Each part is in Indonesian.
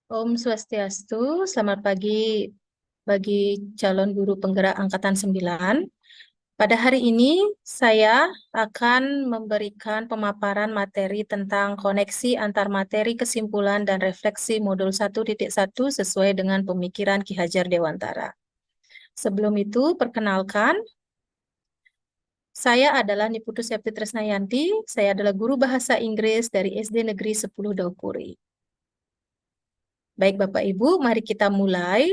Om Swastiastu, selamat pagi bagi calon guru penggerak Angkatan 9. Pada hari ini, saya akan memberikan pemaparan materi tentang koneksi antar materi kesimpulan dan refleksi modul 1.1 sesuai dengan pemikiran Ki Hajar Dewantara. Sebelum itu, perkenalkan, saya adalah Niputu Septi Tresnayanti, saya adalah guru bahasa Inggris dari SD Negeri 10 Daupuri. Baik Bapak Ibu, mari kita mulai.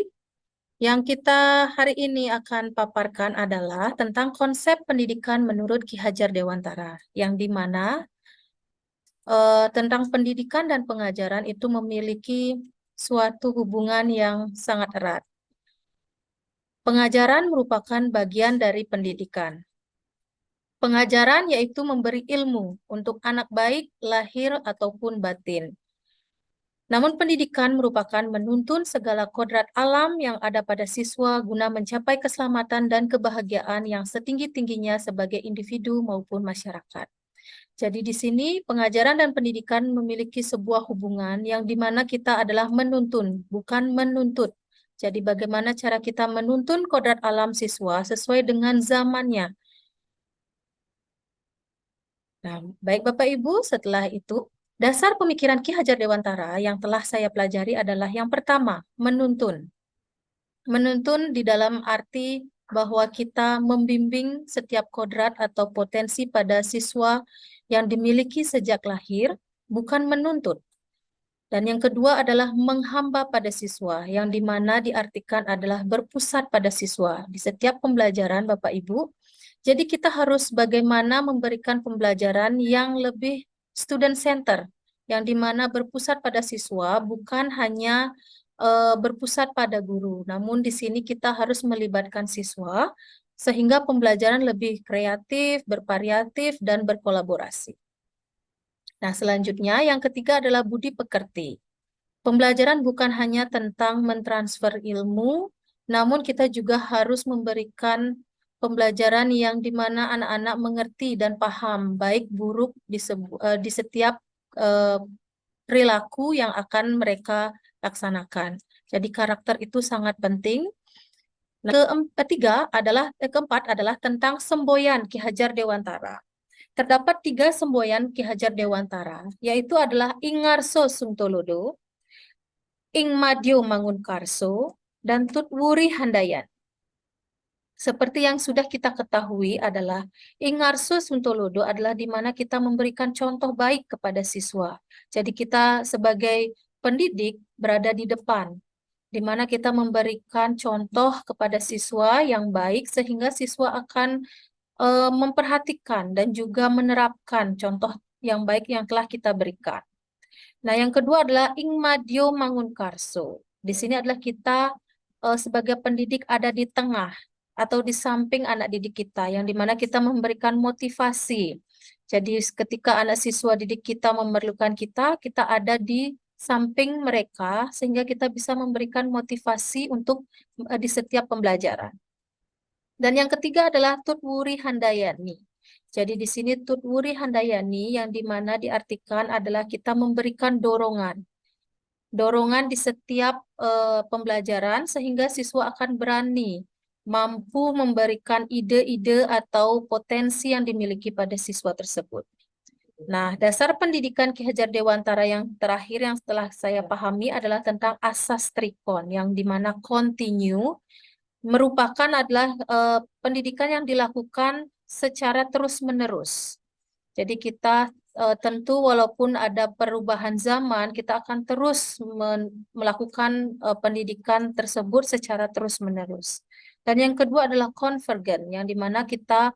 Yang kita hari ini akan paparkan adalah tentang konsep pendidikan menurut Ki Hajar Dewantara, yang di mana tentang pendidikan dan pengajaran itu memiliki suatu hubungan yang sangat erat. Pengajaran merupakan bagian dari pendidikan. Pengajaran yaitu memberi ilmu untuk anak baik, lahir ataupun batin. Namun pendidikan merupakan menuntun segala kodrat alam yang ada pada siswa guna mencapai keselamatan dan kebahagiaan yang setinggi-tingginya sebagai individu maupun masyarakat. Jadi di sini pengajaran dan pendidikan memiliki sebuah hubungan yang di mana kita adalah menuntun, bukan menuntut. Jadi bagaimana cara kita menuntun kodrat alam siswa sesuai dengan zamannya. Nah, baik Bapak Ibu, setelah itu dasar pemikiran Ki Hajar Dewantara yang telah saya pelajari adalah yang pertama, menuntun. Menuntun di dalam arti bahwa kita membimbing setiap kodrat atau potensi pada siswa yang dimiliki sejak lahir, bukan menuntut. Dan yang kedua adalah menghamba pada siswa, yang dimana diartikan adalah berpusat pada siswa. Di setiap pembelajaran Bapak Ibu, jadi kita harus bagaimana memberikan pembelajaran yang lebih student center, yang dimana berpusat pada siswa, bukan hanya berpusat pada guru. Namun di sini kita harus melibatkan siswa, sehingga pembelajaran lebih kreatif, bervariatif, dan berkolaborasi. Nah, selanjutnya yang ketiga adalah budi pekerti. Pembelajaran bukan hanya tentang mentransfer ilmu, namun kita juga harus memberikan pembelajaran yang dimana anak-anak mengerti dan paham baik buruk di setiap eh, perilaku yang akan mereka laksanakan. Jadi karakter itu sangat penting. Nah, keempat adalah tentang semboyan Ki Hajar Dewantara. Terdapat 3 semboyan Ki Hajar Dewantara, yaitu adalah Ingarso Suntolodo, Ing Madyo Mangunkarso, dan Tutwuri Handayan. Seperti yang sudah kita ketahui adalah Ingarso Suntolodo adalah di mana kita memberikan contoh baik kepada siswa. Jadi kita sebagai pendidik berada di depan, di mana kita memberikan contoh kepada siswa yang baik sehingga siswa akan memperhatikan dan juga menerapkan contoh yang baik yang telah kita berikan. Nah, yang kedua adalah Ing Madyo Mangunkarso. Di sini adalah kita sebagai pendidik ada di tengah atau di samping anak didik kita, yang dimana kita memberikan motivasi. Jadi ketika anak siswa didik kita memerlukan kita, kita ada di samping mereka sehingga kita bisa memberikan motivasi untuk di setiap pembelajaran. Dan yang ketiga adalah Tutwuri Handayani. Jadi di sini Tutwuri Handayani yang dimana diartikan adalah kita memberikan dorongan. Dorongan di setiap pembelajaran sehingga siswa akan berani, mampu memberikan ide-ide atau potensi yang dimiliki pada siswa tersebut. Nah, dasar pendidikan Ki Hajar Dewantara yang terakhir yang setelah saya pahami adalah tentang asas trikon, yang dimana continue merupakan adalah pendidikan yang dilakukan secara terus-menerus. Jadi kita tentu walaupun ada perubahan zaman, kita akan terus melakukan pendidikan tersebut secara terus-menerus. Dan yang kedua adalah konvergen, yang dimana kita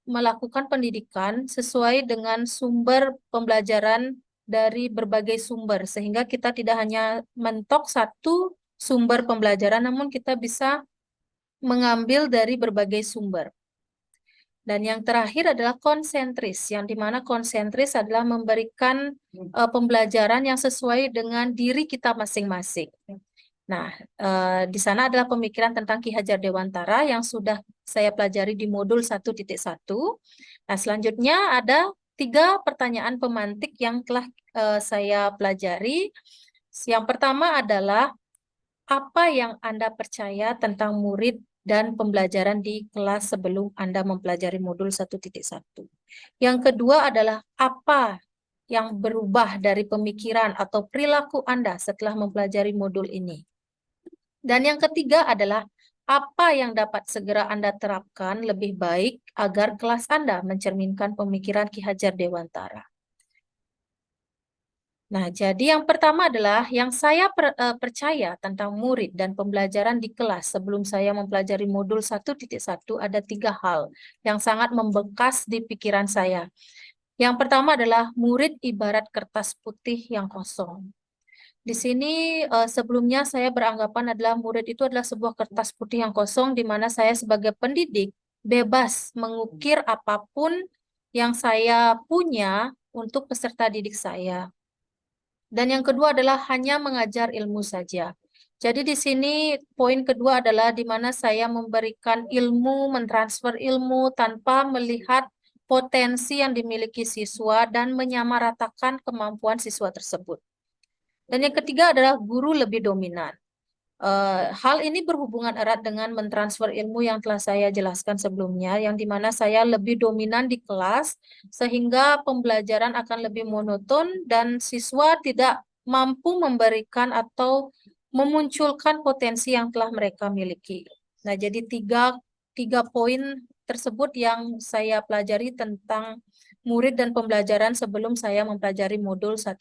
melakukan pendidikan sesuai dengan sumber pembelajaran dari berbagai sumber, sehingga kita tidak hanya mentok satu sumber pembelajaran, namun kita bisa mengambil dari berbagai sumber. Dan yang terakhir adalah konsentris, yang dimana konsentris adalah memberikan pembelajaran yang sesuai dengan diri kita masing-masing. Nah, di sana adalah pemikiran tentang Ki Hajar Dewantara yang sudah saya pelajari di modul 1.1. Nah, selanjutnya ada 3 pertanyaan pemantik yang telah saya pelajari. Yang pertama adalah apa yang Anda percaya tentang murid dan pembelajaran di kelas sebelum Anda mempelajari modul 1.1. Yang kedua adalah apa yang berubah dari pemikiran atau perilaku Anda setelah mempelajari modul ini. Dan yang ketiga adalah apa yang dapat segera Anda terapkan lebih baik agar kelas Anda mencerminkan pemikiran Ki Hajar Dewantara. Nah, jadi yang pertama adalah yang saya percaya tentang murid dan pembelajaran di kelas sebelum saya mempelajari modul 1.1 ada 3 hal yang sangat membekas di pikiran saya. Yang pertama adalah murid ibarat kertas putih yang kosong. Di sini sebelumnya saya beranggapan adalah murid itu adalah sebuah kertas putih yang kosong di mana saya sebagai pendidik bebas mengukir apapun yang saya punya untuk peserta didik saya. Dan yang kedua adalah hanya mengajar ilmu saja. Jadi di sini poin kedua adalah di mana saya memberikan ilmu, mentransfer ilmu tanpa melihat potensi yang dimiliki siswa dan menyamaratakan kemampuan siswa tersebut. Dan yang ketiga adalah guru lebih dominan. Hal ini berhubungan erat dengan mentransfer ilmu yang telah saya jelaskan sebelumnya, yang dimana saya lebih dominan di kelas, sehingga pembelajaran akan lebih monoton dan siswa tidak mampu memberikan atau memunculkan potensi yang telah mereka miliki. Nah, jadi tiga poin tersebut yang saya pelajari tentang murid dan pembelajaran sebelum saya mempelajari modul 1.1.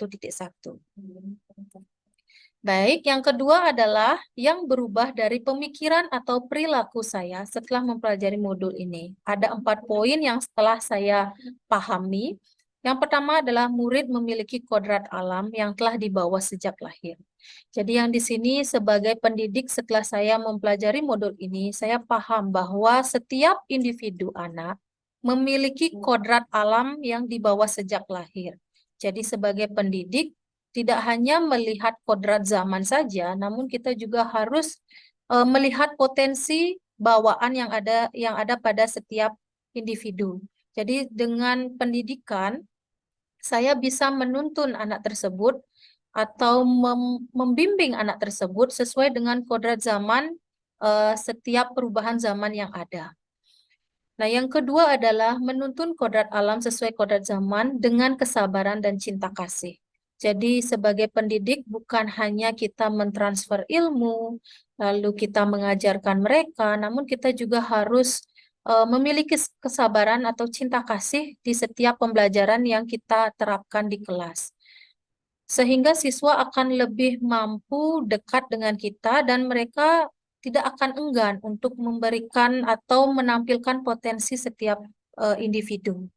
Baik, yang kedua adalah yang berubah dari pemikiran atau perilaku saya setelah mempelajari modul ini. Ada 4 poin yang setelah saya pahami. Yang pertama adalah murid memiliki kodrat alam yang telah dibawa sejak lahir. Jadi yang di sini sebagai pendidik setelah saya mempelajari modul ini, saya paham bahwa setiap individu anak memiliki kodrat alam yang dibawa sejak lahir. Jadi sebagai pendidik, tidak hanya melihat kodrat zaman saja, namun kita juga harus melihat potensi bawaan yang ada pada setiap individu. Jadi dengan pendidikan, saya bisa menuntun anak tersebut atau membimbing anak tersebut sesuai dengan kodrat zaman setiap perubahan zaman yang ada. Nah, yang kedua adalah menuntun kodrat alam sesuai kodrat zaman dengan kesabaran dan cinta kasih. Jadi sebagai pendidik bukan hanya kita mentransfer ilmu, lalu kita mengajarkan mereka, namun kita juga harus memiliki kesabaran atau cinta kasih di setiap pembelajaran yang kita terapkan di kelas. Sehingga siswa akan lebih mampu dekat dengan kita dan mereka tidak akan enggan untuk memberikan atau menampilkan potensi setiap individu.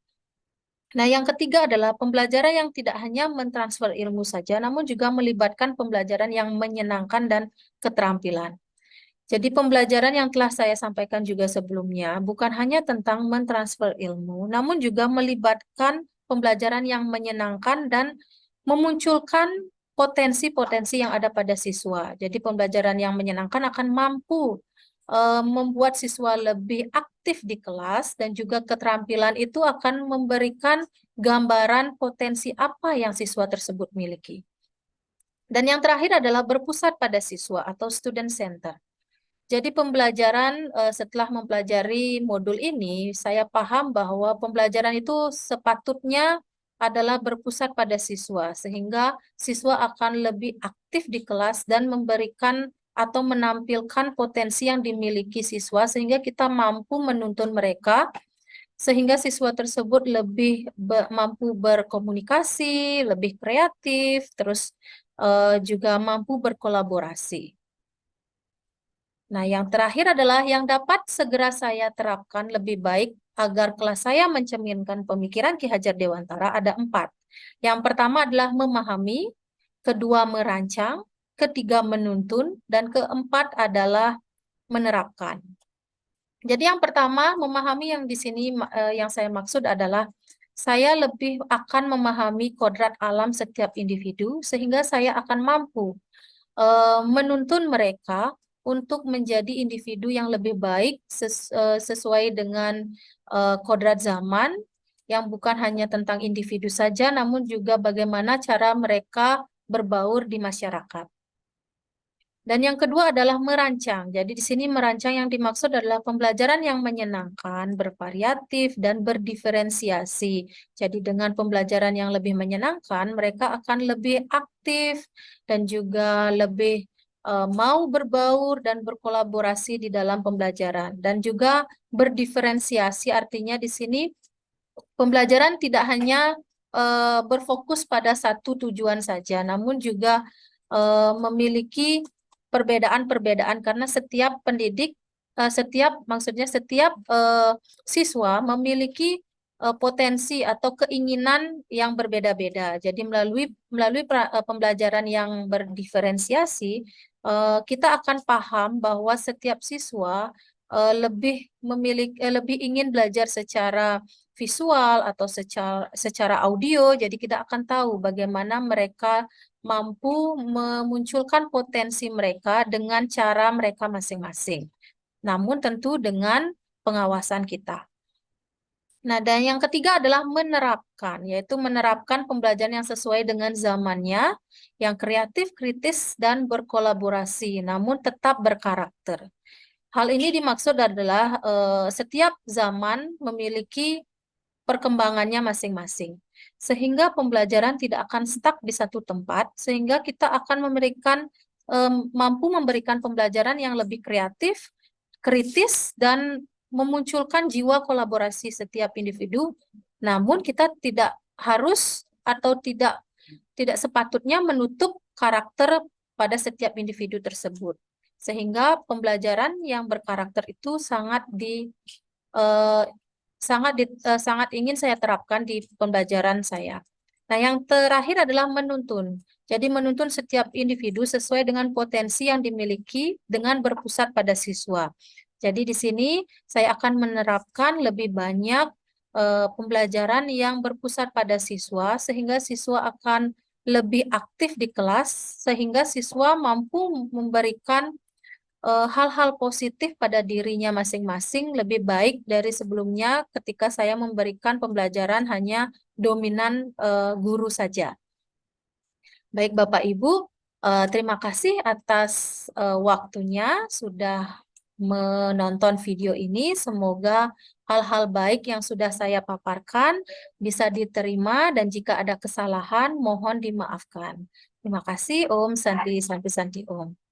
Nah, yang ketiga adalah pembelajaran yang tidak hanya mentransfer ilmu saja, namun juga melibatkan pembelajaran yang menyenangkan dan keterampilan. Jadi pembelajaran yang telah saya sampaikan juga sebelumnya bukan hanya tentang mentransfer ilmu, namun juga melibatkan pembelajaran yang menyenangkan dan memunculkan potensi-potensi yang ada pada siswa. Jadi pembelajaran yang menyenangkan akan mampu membuat siswa lebih aktif di kelas dan juga keterampilan itu akan memberikan gambaran potensi apa yang siswa tersebut miliki. Dan yang terakhir adalah berpusat pada siswa atau student center. Jadi pembelajaran setelah mempelajari modul ini, saya paham bahwa pembelajaran itu sepatutnya adalah berpusat pada siswa, sehingga siswa akan lebih aktif di kelas dan memberikan atau menampilkan potensi yang dimiliki siswa, sehingga kita mampu menuntun mereka, sehingga siswa tersebut lebih mampu berkomunikasi, lebih kreatif, terus juga mampu berkolaborasi. Nah, yang terakhir adalah yang dapat segera saya terapkan lebih baik agar kelas saya mencerminkan pemikiran Ki Hajar Dewantara ada 4. Yang pertama adalah memahami, kedua merancang, ketiga menuntun, dan keempat adalah menerapkan. Jadi yang pertama, memahami yang di sini yang saya maksud adalah saya lebih akan memahami kodrat alam setiap individu sehingga saya akan mampu menuntun mereka untuk menjadi individu yang lebih baik sesuai dengan kodrat zaman yang bukan hanya tentang individu saja, namun juga bagaimana cara mereka berbaur di masyarakat. Dan yang kedua adalah merancang. Jadi di sini merancang yang dimaksud adalah pembelajaran yang menyenangkan, bervariatif, dan berdiferensiasi. Jadi dengan pembelajaran yang lebih menyenangkan, mereka akan lebih aktif dan juga lebih mau berbaur dan berkolaborasi di dalam pembelajaran. Dan juga berdiferensiasi artinya di sini pembelajaran tidak hanya berfokus pada satu tujuan saja, namun juga memiliki perbedaan-perbedaan karena setiap pendidik, setiap siswa memiliki potensi atau keinginan yang berbeda-beda. Jadi melalui pembelajaran yang berdiferensiasi, kita akan paham bahwa setiap siswa lebih ingin belajar secara visual atau secara audio. Jadi kita akan tahu bagaimana mereka mampu memunculkan potensi mereka dengan cara mereka masing-masing. Namun tentu dengan pengawasan kita. Nah, dan yang ketiga adalah menerapkan, yaitu menerapkan pembelajaran yang sesuai dengan zamannya, yang kreatif, kritis, dan berkolaborasi, namun tetap berkarakter. Hal ini dimaksud adalah setiap zaman memiliki perkembangannya masing-masing. Sehingga pembelajaran tidak akan stuck di satu tempat, sehingga kita akan mampu memberikan pembelajaran yang lebih kreatif, kritis, dan memunculkan jiwa kolaborasi setiap individu. Namun kita tidak harus atau tidak sepatutnya menutup karakter pada setiap individu tersebut. Sehingga pembelajaran yang berkarakter itu eh, sangat ingin saya terapkan di pembelajaran saya. Nah, yang terakhir adalah menuntun. Jadi menuntun setiap individu sesuai dengan potensi yang dimiliki dengan berpusat pada siswa. Jadi di sini saya akan menerapkan lebih banyak pembelajaran yang berpusat pada siswa sehingga siswa akan lebih aktif di kelas sehingga siswa mampu memberikan hal-hal positif pada dirinya masing-masing lebih baik dari sebelumnya ketika saya memberikan pembelajaran hanya dominan guru saja. Baik Bapak Ibu, terima kasih atas waktunya sudah menonton video ini. Semoga hal-hal baik yang sudah saya paparkan bisa diterima dan jika ada kesalahan mohon dimaafkan. Terima kasih. Om Santi Santi Santi Om.